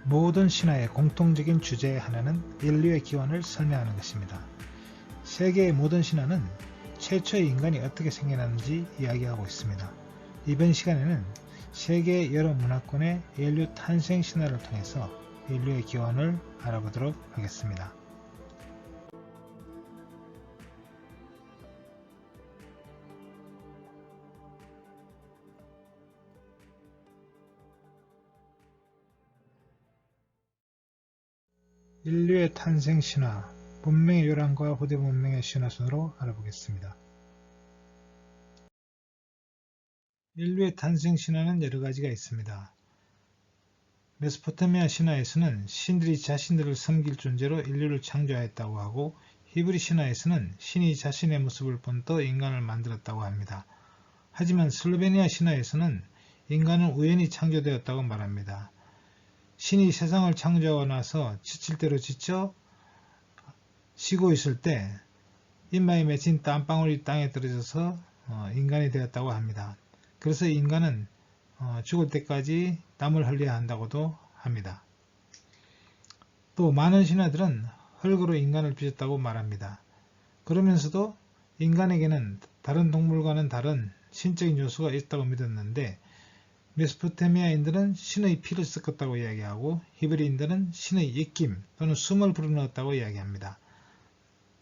모든 신화의 공통적인 주제 하나는 인류의 기원을 설명하는 것입니다. 세계의 모든 신화는 최초의 인간이 어떻게 생겨났는지 이야기하고 있습니다. 이번 시간에는 세계의 여러 문화권의 인류 탄생 신화를 통해서 인류의 기원을 알아보도록 하겠습니다. 인류의 탄생 신화, 문명의 요람과 후대 문명의 신화 순으로 알아보겠습니다. 인류의 탄생 신화는 여러 가지가 있습니다. 메소포타미아 신화에서는 신들이 자신들을 섬길 존재로 인류를 창조하였다고 하고, 히브리 신화에서는 신이 자신의 모습을 본떠 인간을 만들었다고 합니다. 하지만 슬로베니아 신화에서는 인간은 우연히 창조되었다고 말합니다. 신이 세상을 창조하고 나서 지칠 대로 지쳐 쉬고 있을 때 이마에 맺힌 땀방울이 땅에 떨어져서 인간이 되었다고 합니다. 그래서 인간은 죽을 때까지 땀을 흘려야 한다고도 합니다. 또 많은 신화들은 흙으로 인간을 빚었다고 말합니다. 그러면서도 인간에게는 다른 동물과는 다른 신적인 요소가 있다고 믿었는데, 메소포타미아인들은 신의 피를 섞었다고 이야기하고, 히브리인들은 신의 입김 또는 숨을 불어넣었다고 이야기합니다.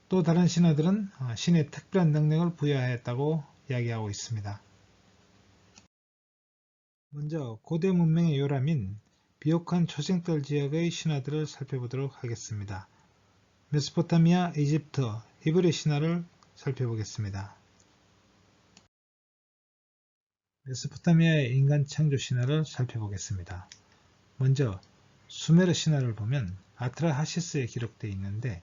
또 다른 신화들은 신의 특별한 능력을 부여하였다고 이야기하고 있습니다. 먼저 고대 문명의 요람인 비옥한 초생달 지역의 신화들을 살펴보도록 하겠습니다. 메소포타미아, 이집트, 히브리 신화를 살펴보겠습니다. 메소포타미아의 인간 창조 신화를 살펴보겠습니다. 먼저 수메르 신화를 보면 아트라하시스에 기록되어 있는데,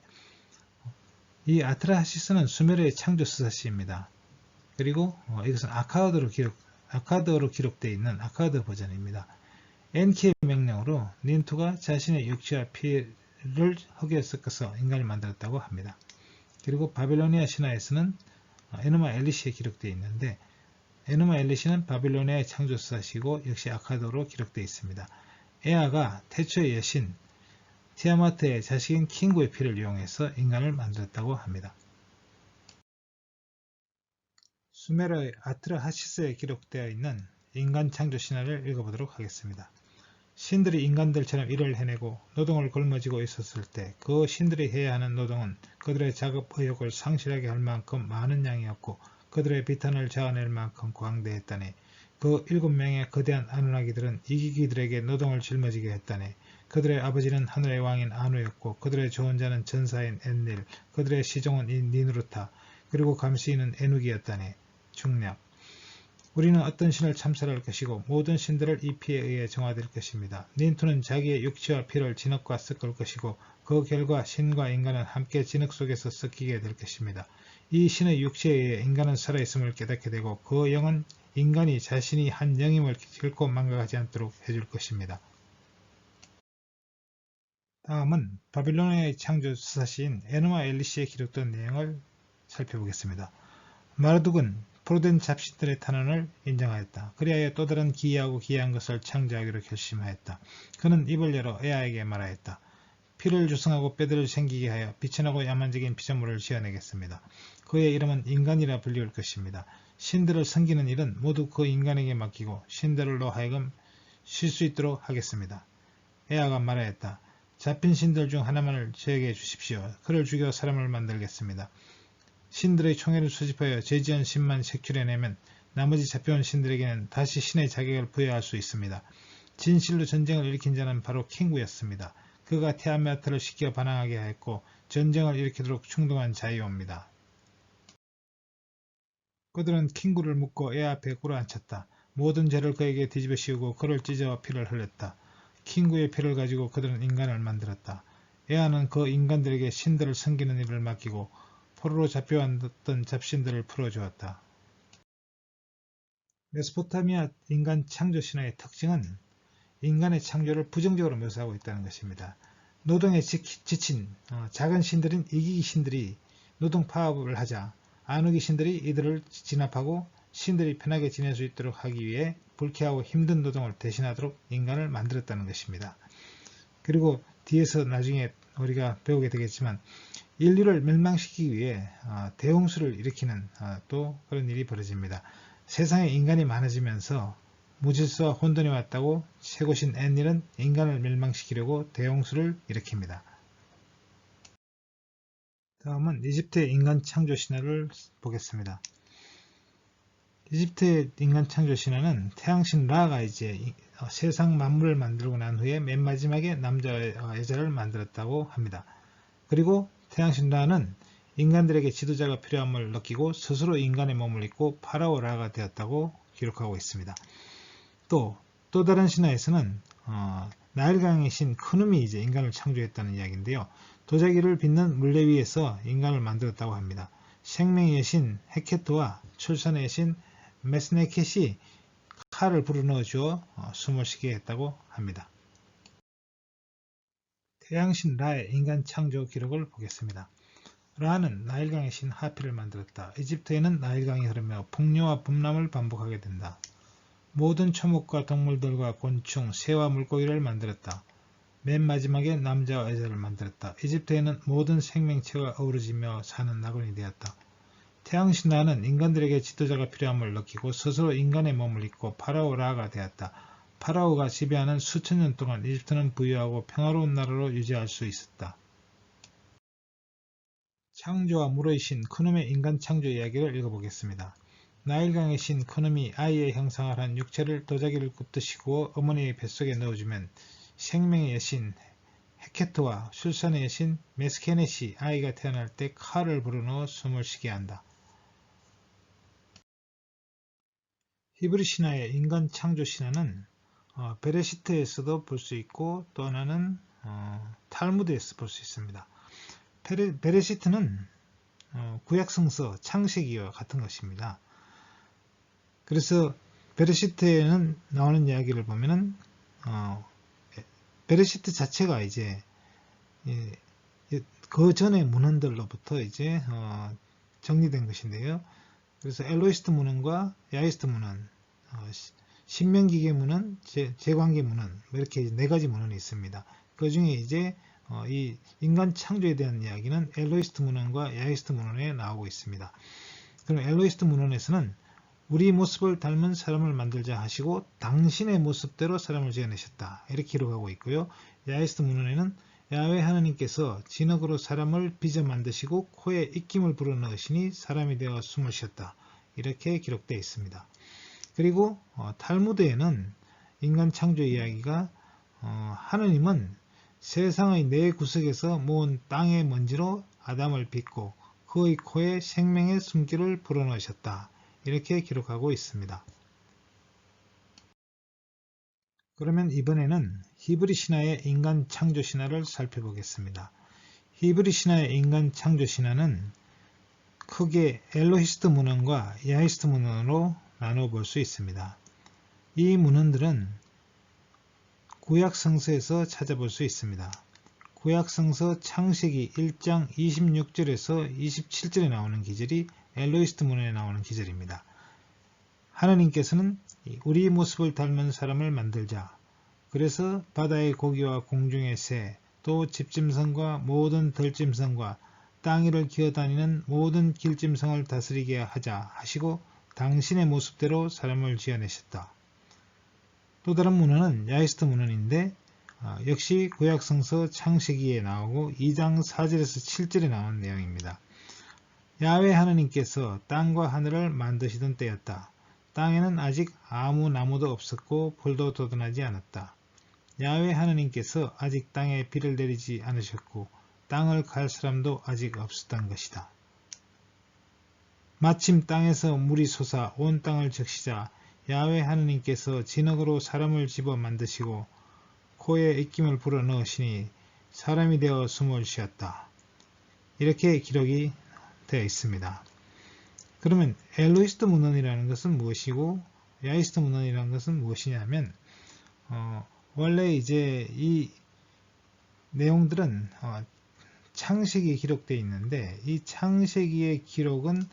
이 아트라하시스는 수메르의 창조 스사시입니다. 그리고 이것은 아카드어로 기록되어 있는 아카드 버전입니다. 엔키의 명령으로 닌투가 자신의 육체와 피를 흙에 섞어서 인간을 만들었다고 합니다. 그리고 바빌로니아 신화에서는 에누마 엘리시에 기록되어 있는데, 에누마 엘리시는 바빌로니아의 창조 스사시고 역시 아카드어로 기록되어 있습니다. 에아가 태초의 여신 티아마트의 자식인 킹구의 피를 이용해서 인간을 만들었다고 합니다. 수메르의 아트라하시스에 기록되어 있는 인간 창조 신화를 읽어보도록 하겠습니다. 신들이 인간들처럼 일을 해내고 노동을 걸머지고 있었을 때 그 신들이 해야 하는 노동은 그들의 작업 의욕을 상실하게 할 만큼 많은 양이었고, 그들의 비탄을 자아낼 만큼 광대했다네. 그 7명의 거대한 아누나기들은 이기기들에게 노동을 짊어지게 했다네. 그들의 아버지는 하늘의 왕인 아누였고, 그들의 조언자는 전사인 엔닐, 그들의 시종은 니누르타, 그리고 감시인은 에누기였다네. 중략. 우리는 어떤 신을 참살할 것이고 모든 신들을 이 피에 의해 정화될 것입니다. 닌투는 자기의 육체와 피를 진흙과 섞을 것이고, 그 결과 신과 인간은 함께 진흙 속에서 섞이게 될 것입니다. 이 신의 육체에 의해 인간은 살아있음을 깨닫게 되고, 그 영은 인간이 자신이 한 영임을 결코 망각하지 않도록 해줄 것입니다. 다음은 바빌로니아의 창조 스사시인 에누마 엘리시에 기록된 내용을 살펴보겠습니다. 마르둑은 포로된 잡신들의 탄원을 인정하였다. 그리하여 또 다른 기이하고 기이한 것을 창조하기로 결심하였다. 그는 입을 열어 에아에게 말하였다. 피를 조성하고 뼈들을 생기게 하여 비천하고 야만적인 피조물을 지어내겠습니다. 그의 이름은 인간이라 불리울 것입니다. 신들을 섬기는 일은 모두 그 인간에게 맡기고 신들로 하여금 쉴 수 있도록 하겠습니다. 에아가 말하였다. 잡힌 신들 중 하나만을 저에게 주십시오. 그를 죽여 사람을 만들겠습니다. 신들의 총애를 수집하여 제지한 신만 색출해내면 나머지 잡혀온 신들에게는 다시 신의 자격을 부여할 수 있습니다. 진실로 전쟁을 일으킨 자는 바로 킹구였습니다. 그가 티아마트를 시켜 반항하게 하였고 전쟁을 일으키도록 충동한 자이옵니다. 그들은 킹구를 묶고 애 앞에 꿇어앉혔다. 모든 죄를 그에게 뒤집어 씌우고 그를 찢어 피를 흘렸다. 킹구의 피를 가지고 그들은 인간을 만들었다. 에아는 그 인간들에게 신들을 섬기는 일을 맡기고 포로로 잡혀왔던 잡신들을 풀어주었다. 메소포타미아 인간 창조 신화의 특징은 인간의 창조를 부정적으로 묘사하고 있다는 것입니다. 노동에 지친 작은 신들인 이기기 신들이 노동 파업을 하자 아누기 신들이 이들을 진압하고 신들이 편하게 지낼 수 있도록 하기 위해 불쾌하고 힘든 노동을 대신하도록 인간을 만들었다는 것입니다. 그리고 뒤에서 나중에 우리가 배우게 되겠지만 인류를 멸망시키기 위해 대홍수를 일으키는 또 그런 일이 벌어집니다. 세상에 인간이 많아지면서 무질서와 혼돈이 왔다고 최고신 엔닐은 인간을 멸망시키려고 대홍수를 일으킵니다. 다음은 이집트의 인간 창조 신화를 보겠습니다. 이집트의 인간 창조 신화는 태양신 라가 이제 세상 만물을 만들고 난 후에 맨 마지막에 남자와 여자를 만들었다고 합니다. 그리고 태양신 라는 인간들에게 지도자가 필요함을 느끼고 스스로 인간의 몸을 입고 파라오 라가 되었다고 기록하고 있습니다. 또 다른 신화에서는 나일강의 신 크눔이 이제 인간을 창조했다는 이야기인데요. 도자기를 빚는 물레 위에서 인간을 만들었다고 합니다. 생명의 여신 헤케토와 출산의 여신 메스네켓이 칼을 불어넣어 주어 숨을 쉬게 했다고 합니다. 태양신 라의 인간 창조 기록을 보겠습니다. 라는 나일강의 신 하피를 만들었다. 이집트에는 나일강이 흐르며 풍요와 범람을 반복하게 된다. 모든 초목과 동물들과 곤충, 새와 물고기를 만들었다. 맨 마지막에 남자와 여자를 만들었다. 이집트에는 모든 생명체가 어우러지며 사는 낙원이 되었다. 태양신 라는 인간들에게 지도자가 필요함을 느끼고 스스로 인간의 몸을 입고 파라오 라가 되었다. 파라오가 지배하는 수천 년 동안 이집트는 부유하고 평화로운 나라로 유지할 수 있었다. 창조와 물의 신 크눔의 인간 창조 이야기를 읽어보겠습니다. 나일강의 신 크눔이 아이의 형상을 한 육체를 도자기를 굽듯이 구워 어머니의 뱃속에 넣어주면 생명의 여신 헤케토와 출산의 여신 메스케넷이 아이가 태어날 때 칼을 불어넣어 숨을 쉬게 한다. 히브리 신화의 인간 창조 신화는 베레시트에서도 볼 수 있고 또 하나는 탈무드에서 볼 수 있습니다. 베레시트는 구약성서 창세기와 같은 것입니다. 그래서 베레시트에는 나오는 이야기를 보면은 베레시트 자체가 이제 그 전의 문헌들로부터 이제 정리된 것인데요. 그래서 엘로히스트 문헌과 야히스트 문헌, 신명기계 문헌, 제관계 문헌 이렇게 네 가지 문헌이 있습니다. 그 중에 이제 이 인간 창조에 대한 이야기는 엘로히스트 문헌과 야히스트 문헌에 나오고 있습니다. 그럼 엘로히스트 문헌에서는 우리 모습을 닮은 사람을 만들자 하시고 당신의 모습대로 사람을 지어내셨다 이렇게 기록하고 있고요. 야히스트 문헌에는 야훼 하나님께서 진흙으로 사람을 빚어 만드시고 코에 입김을 불어넣으시니 사람이 되어 숨을 쉬었다 이렇게 기록되어 있습니다. 그리고 탈무드에는 인간 창조 이야기가 하느님은 세상의 네 구석에서 모은 땅의 먼지로 아담을 빚고 그의 코에 생명의 숨결을 불어넣으셨다 이렇게 기록하고 있습니다. 그러면 이번에는 히브리 신화의 인간 창조 신화를 살펴보겠습니다. 히브리 신화의 인간 창조 신화는 크게 엘로히스트 문헌과 야히스트 문헌으로 나눠 볼 수 있습니다. 이 문헌들은 구약성서에서 찾아볼 수 있습니다. 구약성서 창세기 1장 26절에서 27절에 나오는 기절이 엘로히스트 문헌에 나오는 기절입니다. 하나님께서는 우리 모습을 닮은 사람을 만들자. 그래서 바다의 고기와 공중의 새, 또 집짐승과 모든 들짐승과 땅 위를 기어다니는 모든 길짐승을 다스리게 하자 하시고 당신의 모습대로 사람을 지어내셨다. 또 다른 문헌은 야히스트 문헌인데 역시 구약성서 창세기에 나오고 2장 4절에서 7절에 나온 내용입니다. 야훼 하나님께서 땅과 하늘을 만드시던 때였다. 땅에는 아직 아무 나무도 없었고 풀도 돋아나지 않았다. 야훼 하나님께서 아직 땅에 비를 내리지 않으셨고 땅을 갈 사람도 아직 없었던 것이다. 마침 땅에서 물이 솟아 온 땅을 적시자 야훼 하나님께서 진흙으로 사람을 집어 만드시고 코에 입김을 불어 넣으시니 사람이 되어 숨을 쉬었다. 이렇게 기록이 되어 있습니다. 그러면 엘로히스트 문헌이라는 것은 무엇이고 야히스트 문헌이라는 것은 무엇이냐면 원래 이제 이 내용들은 창세기에 기록되어 있는데 이 창세기의 기록은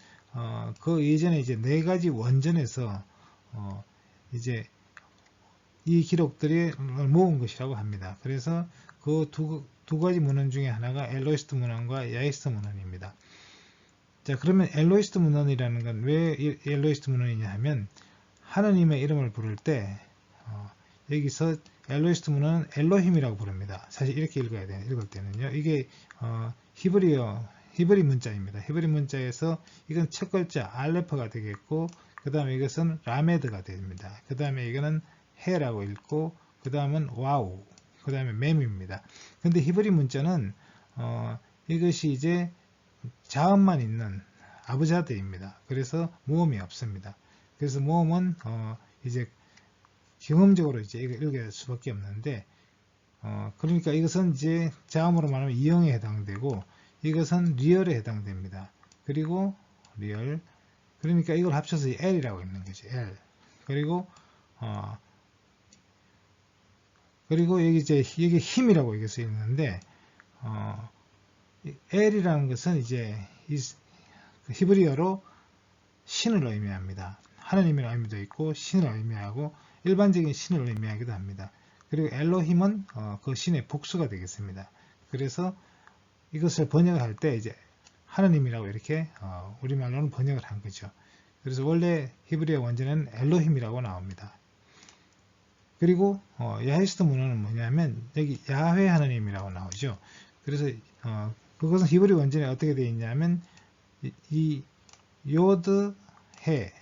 그 예전에 이제 네 가지 원전에서 이제 이 기록들이 모은 것이라고 합니다. 그래서 그 두 가지 문헌 중에 하나가 엘로히스트 문헌과 야히스트 문헌입니다. 자, 그러면 엘로히스트 문헌이라는 건 왜 엘로히스트 문헌이냐 하면 하느님의 이름을 부를 때 여기서 엘로히스트 문헌은 엘로힘이라고 부릅니다. 사실 이렇게 읽어야 돼요. 읽을 때는요. 이게 히브리 문자입니다. 히브리 문자에서 이건 첫 글자 알레프가 되겠고 그 다음에 이것은 라메드가 됩니다. 그 다음에 이거는 해라고 읽고 그 다음은 와우 그 다음에 mem입니다. 근데 히브리 문자는 이것이 이제 자음만 있는 아부자드입니다. 그래서 모음이 없습니다. 그래서 모음은 이제 경험적으로 이제 읽을 수밖에 없는데 그러니까 이것은 이제 자음으로 말하면 이형에 해당되고 이것은 리얼에 해당됩니다. 그리고 리얼 그러니까 이걸 합쳐서 L이라고 읽는 거죠. L 그리고 여기 이제 여기 힘이라고 이게 쓰여 있는데 L이라는 것은 이제 히브리어로 신을 의미합니다. 하느님의 의미도 있고 신을 의미하고 일반적인 신을 의미하기도 합니다. 그리고 엘로힘은 그 신의 복수가 되겠습니다. 그래서 이것을 번역할 때 이제 하느님이라고 이렇게 우리말로는 번역을 한 거죠. 그래서 원래 히브리어 원제는 엘로힘이라고 나옵니다. 그리고 야히스트 문헌은 뭐냐면 여기 야훼 하느님이라고 나오죠. 그래서 그것은 히브리 원전에 어떻게 되어 있냐면 이 요드 해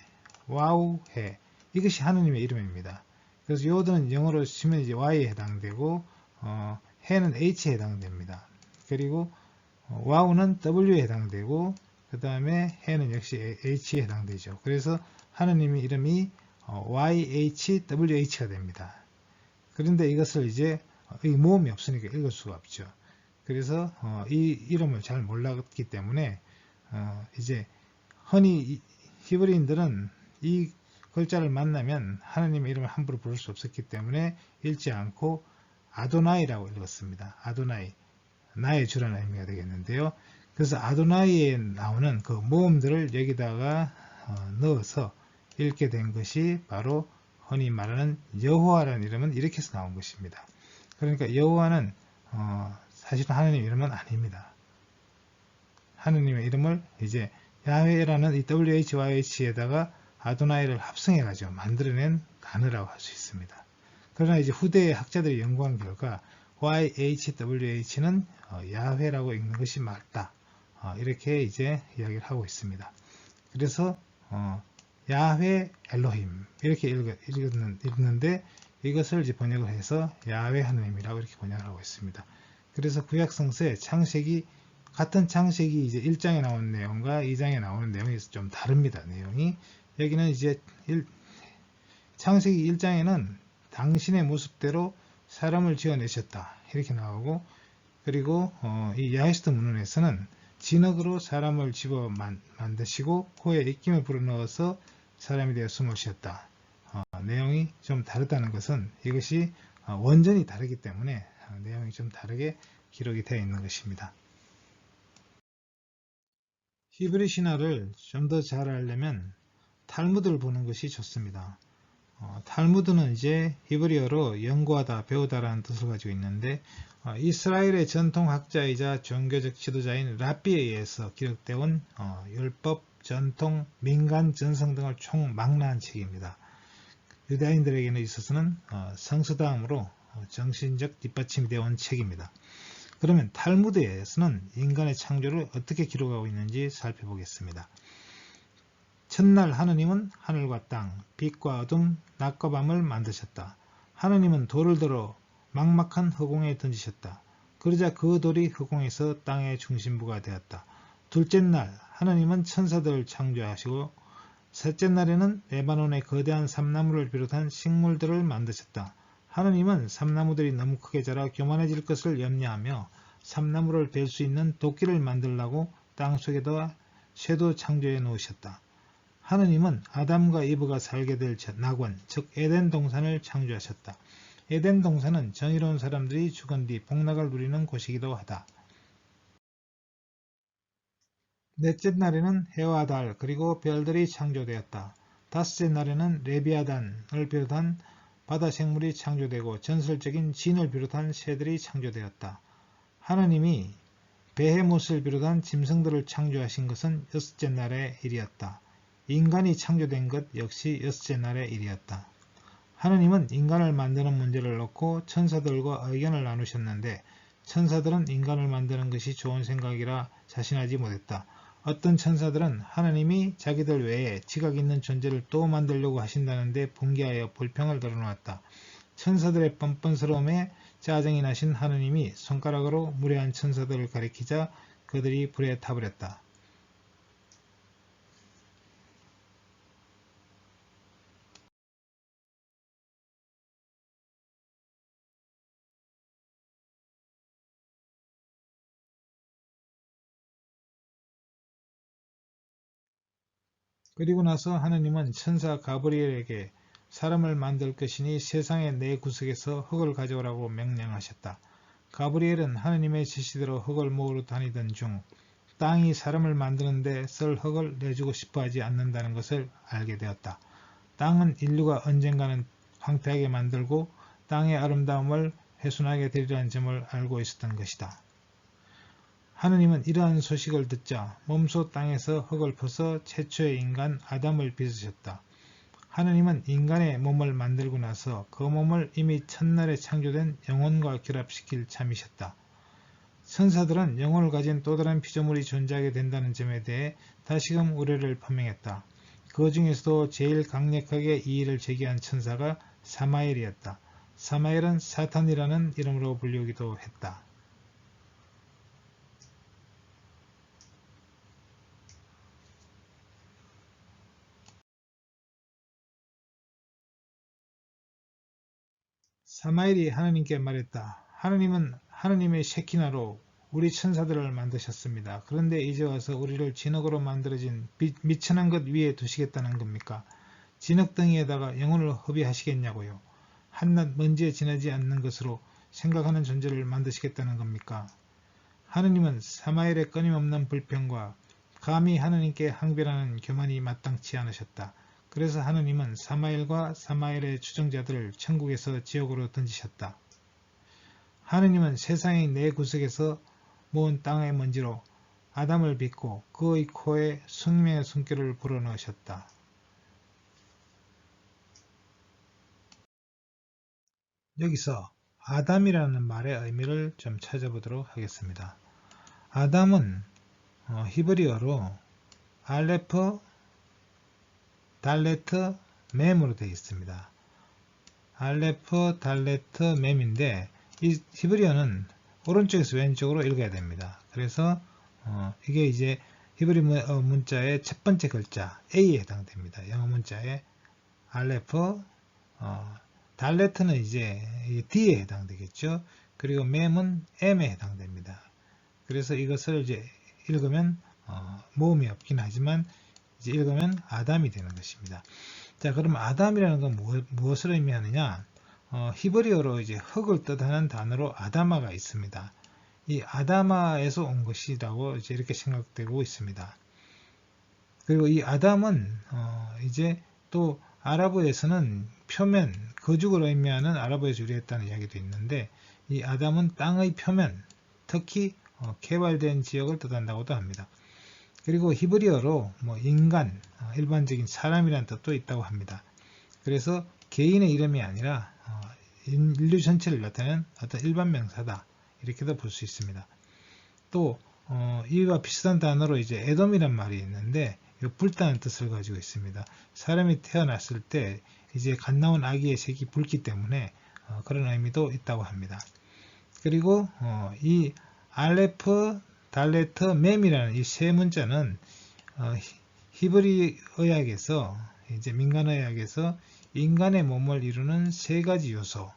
와우 해 이것이 하느님의 이름입니다. 그래서 요드는 영어로 치면 이제 Y에 해당되고 해는 H에 해당됩니다. 그리고 와우는 W에 해당되고 그 다음에 해는 역시 H에 해당되죠. 그래서 하느님의 이름이 YHWH가 됩니다. 그런데 이것을 이제 모음이 없으니까 읽을 수가 없죠. 그래서 이 이름을 잘 몰랐기 때문에 이제 흔히 히브리인들은 이 글자를 만나면 하느님의 이름을 함부로 부를 수 없었기 때문에 읽지 않고 아도나이라고 읽었습니다. 아도나이, 나의 주라는 의미가 되겠는데요. 그래서 아도나이에 나오는 그 모음들을 여기다가 넣어서 읽게 된 것이 바로 흔히 말하는 여호와라는 이름은 이렇게 해서 나온 것입니다. 그러니까 여호와는 사실은 하느님 이름은 아닙니다. 하느님의 이름을 이제 야훼라는 이 WHYH에다가 아도나이를 합성해가지고 만들어낸 단어라고 할 수 있습니다. 그러나 이제 후대의 학자들이 연구한 결과 YHWH는 야훼라고 읽는 것이 맞다. 이렇게 이제 이야기를 하고 있습니다. 그래서 야훼 엘로힘 이렇게 읽는데 이것을 이제 번역을 해서 야훼 하느님이라고 이렇게 번역을 하고 있습니다. 그래서 구약성서의 창세기 같은 창세기 이제 1장에 나온 내용과 2장에 나오는 내용이 좀 다릅니다. 내용이 여기는 이제 창세기 1장에는 당신의 모습대로 사람을 지어내셨다 이렇게 나오고 그리고 이 야히스트 문헌에서는 진흙으로 사람을 집어 만드시고 코에 입김을 불어넣어서 사람이 되어 숨을 쉬었다. 내용이 좀 다르다는 것은 이것이 원전이 다르기 때문에 내용이 좀 다르게 기록이 되어 있는 것입니다. 히브리 신화를 좀 더 잘 알려면 탈무드를 보는 것이 좋습니다. 탈무드는 이제 히브리어로 연구하다, 배우다라는 뜻을 가지고 있는데 이스라엘의 전통학자이자 종교적 지도자인 랍비에 의해서 기록되어 온 율법, 전통, 민간, 전성 등을 총망라한 책입니다. 유대인들에게는 있어서는 성서다음으로 정신적 뒷받침이 되어 온 책입니다. 그러면 탈무드에서는 인간의 창조를 어떻게 기록하고 있는지 살펴보겠습니다. 첫날 하느님은 하늘과 땅, 빛과 어둠, 낮과 밤을 만드셨다. 하느님은 돌을 들어 막막한 허공에 던지셨다. 그러자 그 돌이 허공에서 땅의 중심부가 되었다. 둘째 날 하느님은 천사들을 창조하시고 셋째 날에는 레바논의 거대한 삼나무를 비롯한 식물들을 만드셨다. 하느님은 삼나무들이 너무 크게 자라 교만해질 것을 염려하며 삼나무를 벨 수 있는 도끼를 만들라고 땅속에다 쇠도 창조해 놓으셨다. 하느님은 아담과 이브가 살게 될 낙원, 즉 에덴 동산을 창조하셨다. 에덴 동산은 정의로운 사람들이 죽은 뒤 복락을 누리는 곳이기도 하다. 넷째 날에는 해와 달 그리고 별들이 창조되었다. 다섯째 날에는 레비아단을 비롯한 바다 생물이 창조되고 전설적인 진을 비롯한 새들이 창조되었다. 하느님이 베헤못을 비롯한 짐승들을 창조하신 것은 여섯째 날의 일이었다. 인간이 창조된 것 역시 여섯째 날의 일이었다. 하느님은 인간을 만드는 문제를 놓고 천사들과 의견을 나누셨는데 천사들은 인간을 만드는 것이 좋은 생각이라 자신하지 못했다. 어떤 천사들은 하느님이 자기들 외에 지각 있는 존재를 또 만들려고 하신다는데 분개하여 불평을 드러놓았다. 천사들의 뻔뻔스러움에 짜증이 나신 하느님이 손가락으로 무례한 천사들을 가리키자 그들이 불에 타버렸다. 그리고 나서 하느님은 천사 가브리엘에게 사람을 만들 것이니 세상의 네 구석에서 흙을 가져오라고 명령하셨다. 가브리엘은 하느님의 지시대로 흙을 모으러 다니던 중 땅이 사람을 만드는데 쓸 흙을 내주고 싶어 하지 않는다는 것을 알게 되었다. 땅은 인류가 언젠가는 황폐하게 만들고 땅의 아름다움을 훼손하게 되리라는 점을 알고 있었던 것이다. 하느님은 이러한 소식을 듣자 몸소 땅에서 흙을 퍼서 최초의 인간 아담을 빚으셨다. 하느님은 인간의 몸을 만들고 나서 그 몸을 이미 첫날에 창조된 영혼과 결합시킬 참이셨다. 천사들은 영혼을 가진 또 다른 피조물이 존재하게 된다는 점에 대해 다시금 우려를 표명했다. 그 중에서도 제일 강력하게 이의를 제기한 천사가 사마엘이었다. 사마엘은 사탄이라는 이름으로 불리우기도 했다. 사마엘이 하느님께 말했다. 하느님은 하느님의 셰키나로 우리 천사들을 만드셨습니다. 그런데 이제 와서 우리를 진흙으로 만들어진 미천한 것 위에 두시겠다는 겁니까? 진흙덩이에다가 영혼을 허비하시겠냐고요. 한낱 먼지에 지나지 않는 것으로 생각하는 존재를 만드시겠다는 겁니까? 하느님은 사마엘의 끊임없는 불평과 감히 하느님께 항변하는 교만이 마땅치 않으셨다. 그래서 하느님은 사마엘과 사마엘의 추종자들을 천국에서 지옥으로 던지셨다. 하느님은 세상의 네 구석에서 모은 땅의 먼지로 아담을 빚고 그의 코에 생명의 숨결을 불어넣으셨다. 여기서 아담이라는 말의 의미를 좀 찾아보도록 하겠습니다. 아담은 히브리어로 알레프 달레트 mem으로 되어 있습니다. 알레프 달레트 mem인데 이 히브리어는 오른쪽에서 왼쪽으로 읽어야 됩니다. 그래서 이게 이제 히브리 문자의 첫 번째 글자 A에 해당됩니다. 영어 문자의 알레프 달레트는 이제 D에 해당되겠죠. 그리고 mem은 M에 해당됩니다. 그래서 이것을 이제 읽으면 모음이 없긴 하지만 이제 읽으면 아담이 되는 것입니다. 자, 그럼 아담이라는 건 무엇을 의미하느냐? 히브리어로 이제 흙을 뜻하는 단어로 아다마가 있습니다. 이 아다마에서 온 것이라고 이제 이렇게 생각되고 있습니다. 그리고 이 아담은 이제 또 아랍어에서는 표면, 거죽을 의미하는 아랍어에서 유래했다는 이야기도 있는데 이 아담은 땅의 표면, 특히 개발된 지역을 뜻한다고도 합니다. 그리고 히브리어로 인간, 일반적인 사람이라는 뜻도 있다고 합니다. 그래서 개인의 이름이 아니라 인류 전체를 나타내는 어떤 일반 명사다. 이렇게도 볼 수 있습니다. 또 이와 비슷한 단어로 이제 에돔이란 말이 있는데 불타는 뜻을 가지고 있습니다. 사람이 태어났을 때 이제 갓 나온 아기의 색이 붉기 때문에 그런 의미도 있다고 합니다. 그리고 이 알레프 달레트 mem이라는 이 세 문자는 히브리 의학에서 이제 민간 의학에서 인간의 몸을 이루는 세 가지 요소,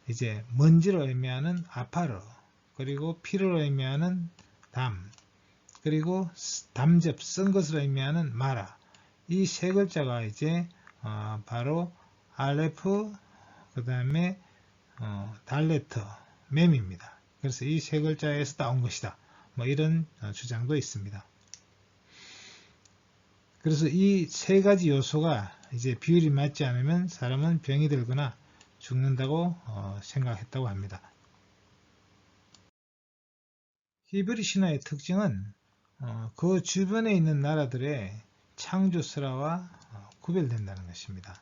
이제 먼지를 의미하는 아파르, 그리고 피를 의미하는 담, 그리고 담즙, 쓴 것을 의미하는 마라, 이 세 글자가 이제 바로 알레프, 그 다음에 달레트 mem입니다. 그래서 이 세 글자에서 따온 것이다. 이런 주장도 있습니다. 그래서 이 세 가지 요소가 이제 비율이 맞지 않으면 사람은 병이 들거나 죽는다고 생각했다고 합니다. 히브리 신화의 특징은 그 주변에 있는 나라들의 창조설화와 구별된다는 것입니다.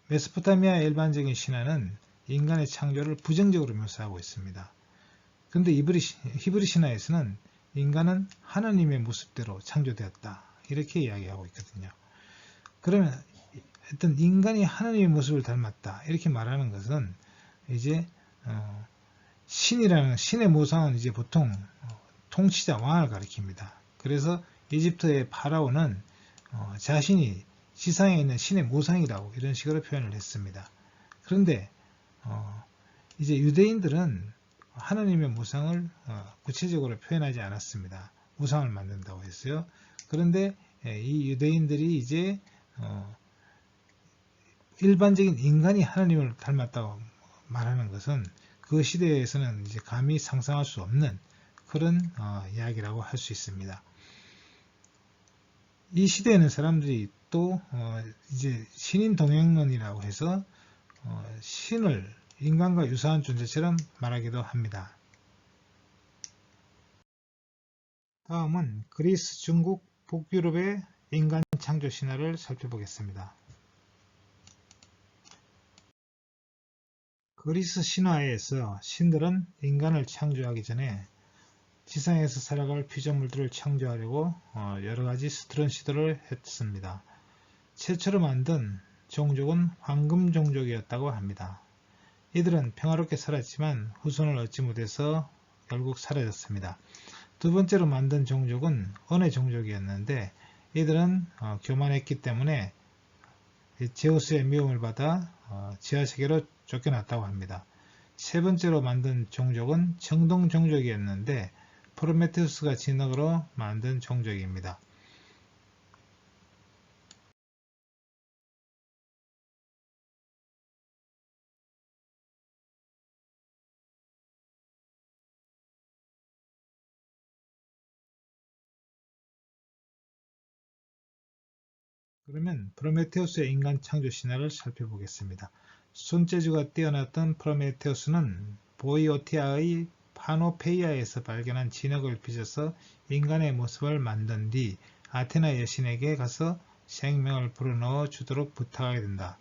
메소포타미아의 일반적인 신화는 인간의 창조를 부정적으로 묘사하고 있습니다. 그런데 히브리 신화에서는 인간은 하나님의 모습대로 창조되었다, 이렇게 이야기하고 있거든요. 그러면 어떤 인간이 하나님의 모습을 닮았다, 이렇게 말하는 것은 이제 신의 모상은 이제 보통 통치자, 왕을 가리킵니다. 그래서 이집트의 파라오는 자신이 지상에 있는 신의 모상이라고 이런 식으로 표현을 했습니다. 그런데 이제 유대인들은 하나님의 모상을 구체적으로 표현하지 않았습니다. 우상을 만든다고 했어요. 그런데 이 유대인들이 이제 일반적인 인간이 하나님을 닮았다고 말하는 것은 그 시대에서는 이제 감히 상상할 수 없는 그런 이야기라고 할 수 있습니다. 이 시대에는 사람들이 또 이제 신인 동행론이라고 해서 신을 인간과 유사한 존재처럼 말하기도 합니다. 다음은 그리스, 중국, 북유럽의 인간 창조 신화를 살펴보겠습니다. 그리스 신화에서 신들은 인간을 창조하기 전에 지상에서 살아갈 피조물들을 창조하려고 여러가지 스트런 시도를 했습니다. 최초로 만든 종족은 황금 종족이었다고 합니다. 이들은 평화롭게 살았지만 후손을 얻지 못해서 결국 사라졌습니다. 두 번째로 만든 종족은 은의 종족이었는데 이들은 교만했기 때문에 제우스의 미움을 받아 지하세계로 쫓겨났다고 합니다. 세 번째로 만든 종족은 청동 종족이었는데 프로메테우스가 진흙으로 만든 종족입니다. 그러면 프로메테우스의 인간 창조 신화를 살펴보겠습니다. 손재주가 뛰어났던 프로메테우스는 보이오티아의 파노페이아에서 발견한 진흙을 빚어서 인간의 모습을 만든 뒤 아테나 여신에게 가서 생명을 불어넣어 주도록 부탁하게 된다.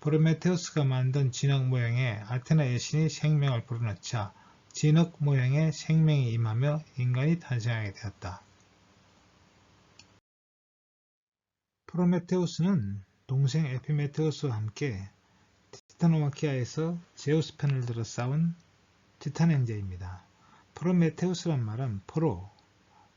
프로메테우스가 만든 진흙 모형에 아테나 여신이 생명을 불어넣자 진흙 모형에 생명이 임하며 인간이 탄생하게 되었다. 프로메테우스는 동생 에피메테우스와 함께 티타노마키아에서 제우스 편을 들어 싸운 티탄 형제입니다. 프로메테우스란 말은 프로,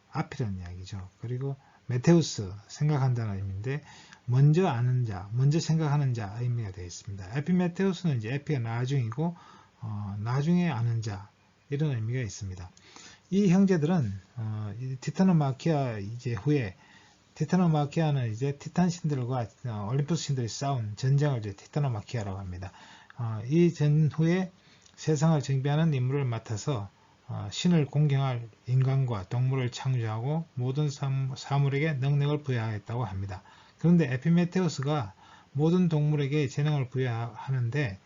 앞이라는 이야기죠. 그리고 메테우스, 생각한다는 의미인데 먼저 아는 자, 먼저 생각하는 자 의미가 되어 있습니다. 에피메테우스는 이제 에피가 나중이고 나중에 아는 자, 이런 의미가 있습니다. 이 형제들은 티타노마키아 이제 후에 티타노마키아는 이제 티탄 신들과 올림푸스 신들이 싸운 전쟁을 이제 티타노마키아라고 합니다. 이 전후에 세상을 정비하는 임무를 맡아서 신을 공경할 인간과 동물을 창조하고 모든 사물에게 능력을 부여하였다고 합니다. 그런데 에피메테우스가 모든 동물에게 재능을 부여하는데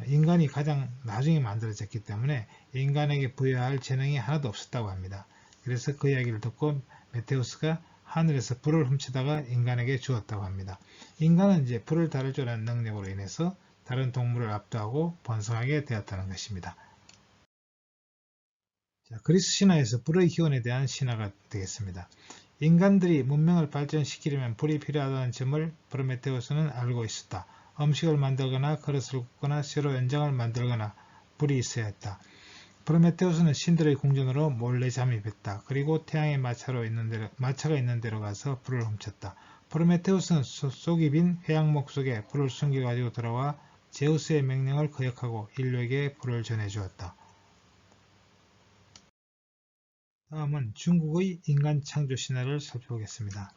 인간이 가장 나중에 만들어졌기 때문에 인간에게 부여할 재능이 하나도 없었다고 합니다. 그래서 그 이야기를 듣고 메테우스가 하늘에서 불을 훔치다가 인간에게 주었다고 합니다. 인간은 이제 불을 다룰 줄 아는 능력으로 인해서 다른 동물을 압도하고 번성하게 되었다는 것입니다. 자, 그리스 신화에서 불의 기원에 대한 신화가 되겠습니다. 인간들이 문명을 발전시키려면 불이 필요하다는 점을 프로메테우스는 알고 있었다. 음식을 만들거나 그릇을 굽거나 새로 연장을 만들거나 불이 있어야 했다. 프로메테우스는 신들의 궁전으로 몰래 잠입했다. 그리고 태양의 마차가 있는 데로 가서 불을 훔쳤다. 프로메테우스는 속이 빈 회양목 속에 불을 숨겨가지고 돌아와 제우스의 명령을 거역하고 인류에게 불을 전해주었다. 다음은 중국의 인간 창조 신화를 살펴보겠습니다.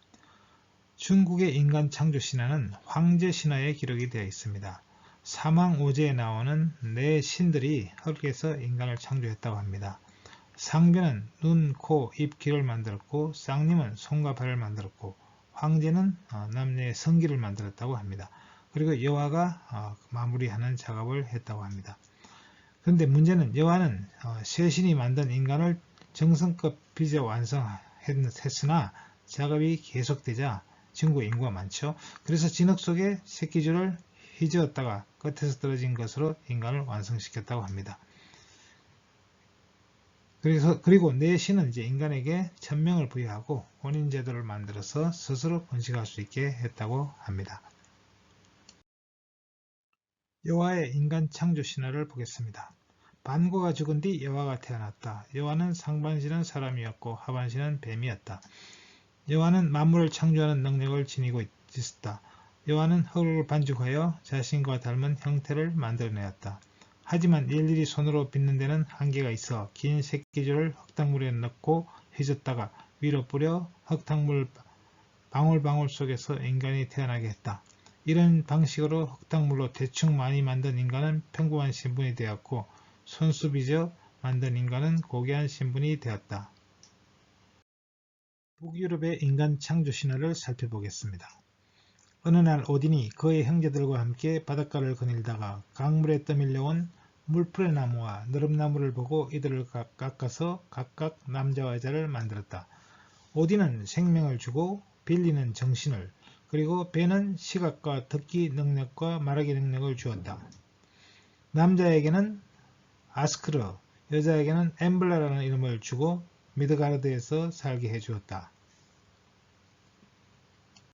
중국의 인간 창조 신화는 황제 신화에 기록이 되어 있습니다. 사망오제에 나오는 네 신들이 흙에서 인간을 창조했다고 합니다. 상변은 눈, 코, 입, 귀를 만들었고 쌍님은 손과 발을 만들었고 황제는 남녀의 성기를 만들었다고 합니다. 그리고 여호와가 마무리하는 작업을 했다고 합니다. 그런데 문제는 여호와는 새 신이 만든 인간을 정성껏 빚어 완성했으나 작업이 계속되자 지구 인구가 많죠. 그래서 진흙 속에 새끼줄을 휘저었다가 끝에서 떨어진 것으로 인간을 완성시켰다고 합니다. 그리고 내 신은 이제 인간에게 천명을 부여하고 혼인제도를 만들어서 스스로 번식할 수 있게 했다고 합니다. 여호와의 인간 창조 신화를 보겠습니다. 반고가 죽은 뒤 여호와가 태어났다. 여호와는 상반신은 사람이었고 하반신은 뱀이었다. 여호와는 만물을 창조하는 능력을 지니고 있었다. 여호와는 흙을 반죽하여 자신과 닮은 형태를 만들어내었다. 하지만 일일이 손으로 빚는 데는 한계가 있어 긴 새끼줄을 흙탕물에 넣고 휘젓다가 위로 뿌려 흙탕물 방울방울 속에서 인간이 태어나게 했다. 이런 방식으로 흙탕물로 대충 많이 만든 인간은 평범한 신분이 되었고 손수 빚어 만든 인간은 고귀한 신분이 되었다. 북유럽의 인간 창조 신화를 살펴보겠습니다. 어느 날 오딘이 그의 형제들과 함께 바닷가를 거닐다가 강물에 떠밀려온 물풀의 나무와 느릅나무를 보고 이들을 깎아서 각각 남자와 여자를 만들었다. 오딘은 생명을 주고 빌리는 정신을, 그리고 배는 시각과 듣기 능력과 말하기 능력을 주었다. 남자에게는 아스크르, 여자에게는 엠블라라는 이름을 주고 미드가르드에서 살게 해주었다.